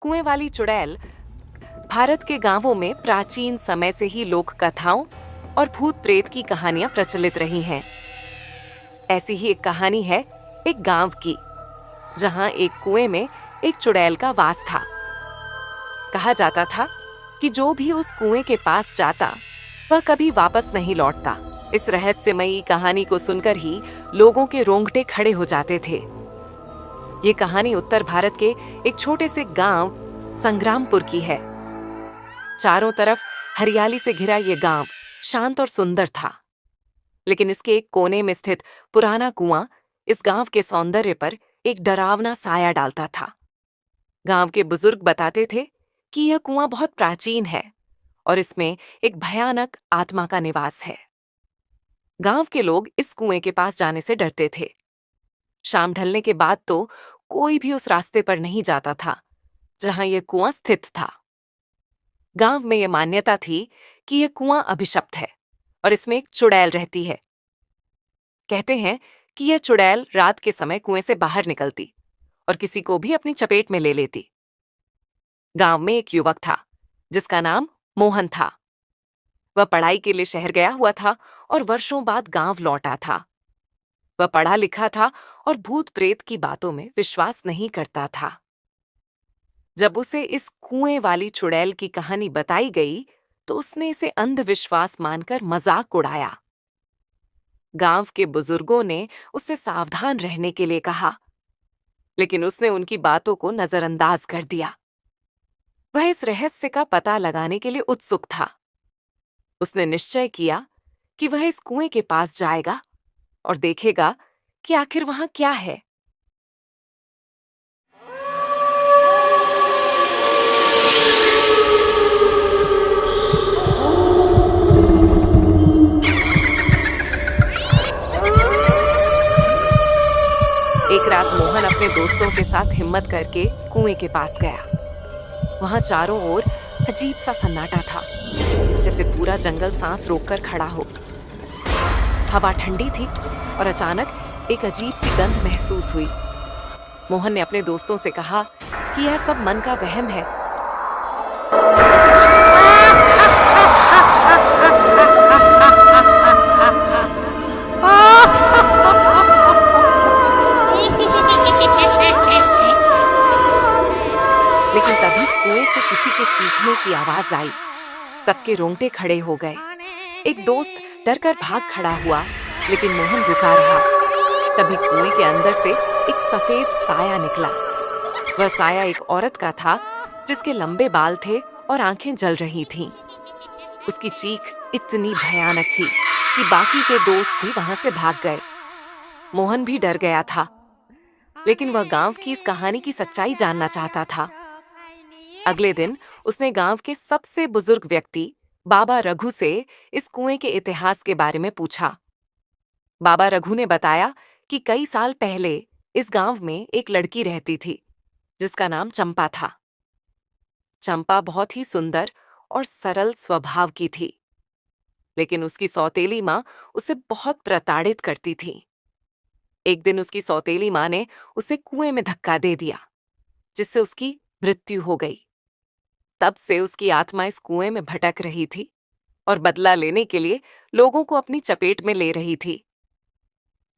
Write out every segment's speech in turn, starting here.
कुएं वाली चुड़ैल भारत के गांवों में प्राचीन समय से ही लोक कथाओं और भूत प्रेत की कहानियां प्रचलित रही हैं। ऐसी ही एक कहानी है एक गांव की, जहां एक कुएं में एक चुड़ैल का वास था। कहा जाता था कि जो भी उस कुएं के पास जाता वह कभी वापस नहीं लौटता। इस रहस्यमयी कहानी को सुनकर ही लोगों के रोंगटे खड़े हो जाते थे। ये कहानी उत्तर भारत के एक छोटे से गांव संग्रामपुर की है। चारों तरफ हरियाली से घिरा ये गांव शांत और सुंदर था, लेकिन इसके एक कोने में स्थित पुराना कुआं इस गांव के सौंदर्य पर एक डरावना साया डालता था। गांव के बुजुर्ग बताते थे कि यह कुआं बहुत प्राचीन है और इसमें एक भयानक आत्मा का निवास है। गांव के लोग इस कुएं के पास जाने से डरते थे। शाम ढलने के बाद तो कोई भी उस रास्ते पर नहीं जाता था जहां यह कुआं स्थित था। गांव में यह मान्यता थी कि यह कुआं अभिशप्त है और इसमें एक चुड़ैल रहती है। कहते हैं कि यह चुड़ैल रात के समय कुएं से बाहर निकलती और किसी को भी अपनी चपेट में ले लेती। गांव में एक युवक था जिसका नाम मोहन था। वह पढ़ाई के लिए शहर गया हुआ था और वर्षों बाद गांव लौटा था। वह पढ़ा लिखा था और भूत प्रेत की बातों में विश्वास नहीं करता था। जब उसे इस कुएं वाली चुड़ैल की कहानी बताई गई तो उसने इसे अंधविश्वास मानकर मजाक उड़ाया। गांव के बुजुर्गों ने उससे सावधान रहने के लिए कहा, लेकिन उसने उनकी बातों को नजरअंदाज कर दिया। वह इस रहस्य का पता लगाने के लिए उत्सुक था। उसने निश्चय किया कि वह इस कुएं के पास जाएगा और देखेगा कि आखिर वहां क्या है। एक रात मोहन अपने दोस्तों के साथ हिम्मत करके कुएं के पास गया। वहां चारों ओर अजीब सा सन्नाटा था, जैसे पूरा जंगल सांस रोककर खड़ा हो। हवा ठंडी थी और अचानक एक अजीब सी गंध महसूस हुई। मोहन ने अपने दोस्तों से कहा कि यह सब मन का वहम है। लेकिन तभी कुएं से किसी के चीखने की आवाज आई। सबके रोंगटे खड़े हो गए। एक दोस्त डरकर भाग खड़ा हुआ, लेकिन मोहन रुका रहा। तभी कुएं के अंदर से एक सफेद साया निकला। वह साया एक औरत का था जिसके लंबे बाल थे और आंखें जल रही थीं। उसकी चीख इतनी भयानक थी कि बाकी के दोस्त भी वहां से भाग गए। मोहन भी डर गया था, लेकिन वह गांव की इस कहानी की सच्चाई जानना चाहता था। अगले दिन उसने गांव के सबसे बुजुर्ग व्यक्ति बाबा रघु से इस कुएं के इतिहास के बारे में पूछा। बाबा रघु ने बताया कि कई साल पहले इस गांव में एक लड़की रहती थी जिसका नाम चंपा था। चंपा बहुत ही सुंदर और सरल स्वभाव की थी, लेकिन उसकी सौतेली माँ उसे बहुत प्रताड़ित करती थी। एक दिन उसकी सौतेली माँ ने उसे कुएं में धक्का दे दिया, जिससे उसकी मृत्यु हो गई। तब से उसकी आत्मा इस कुएं में भटक रही थी और बदला लेने के लिए लोगों को अपनी चपेट में ले रही थी।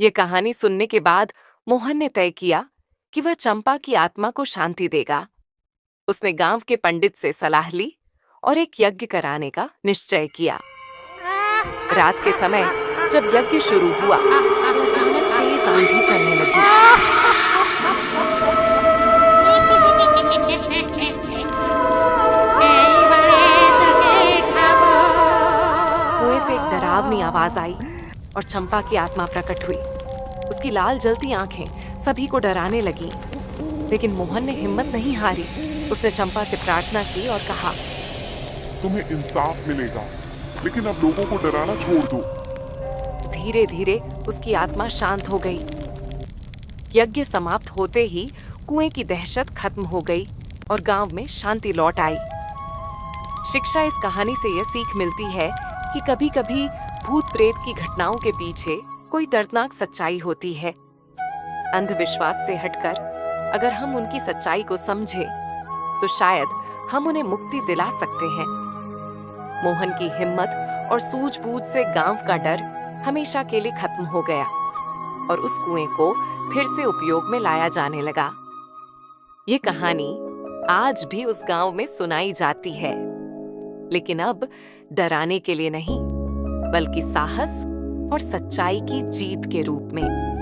ये कहानी सुनने के बाद मोहन ने तय किया कि वह चंपा की आत्मा को शांति देगा। उसने गांव के पंडित से सलाह ली और एक यज्ञ कराने का निश्चय किया। रात के समय जब यज्ञ शुरू हुआ तो अचानक तेज आंधी चलने लगी। कुएं से एक डरावनी आवाज आई और चंपा की आत्मा प्रकट हुई। उसकी लाल जलती आंखें सभी को डराने लगी, लेकिन मोहन ने हिम्मत नहीं हारी। उसने चंपा से प्रार्थना की और कहा, तुम्हें इंसाफ मिलेगा, लेकिन अब लोगों को डराना छोड़ दो। धीरे धीरे उसकी आत्मा शांत हो गई। यज्ञ समाप्त होते ही कुएं की दहशत खत्म हो गई और गांव में शांति लौट आई। शिक्षा इस कहानी से यह सीख मिलती है कि कभी-कभी भूत प्रेत की घटनाओं के पीछे कोई दर्दनाक सच्चाई होती है। अंधविश्वास से हटकर अगर हम उनकी सच्चाई को समझें तो शायद हम उन्हें मुक्ति दिला सकते हैं। मोहन की हिम्मत और सूझबूझ से गांव का डर हमेशा के लिए खत्म हो गया और उस कुएं को फिर से उपयोग में लाया जाने लगा। ये कहानी आज भी उस गांव में सुनाई जाती है, लेकिन अब डराने के लिए नहीं, बल्कि साहस और सच्चाई की जीत के रूप में।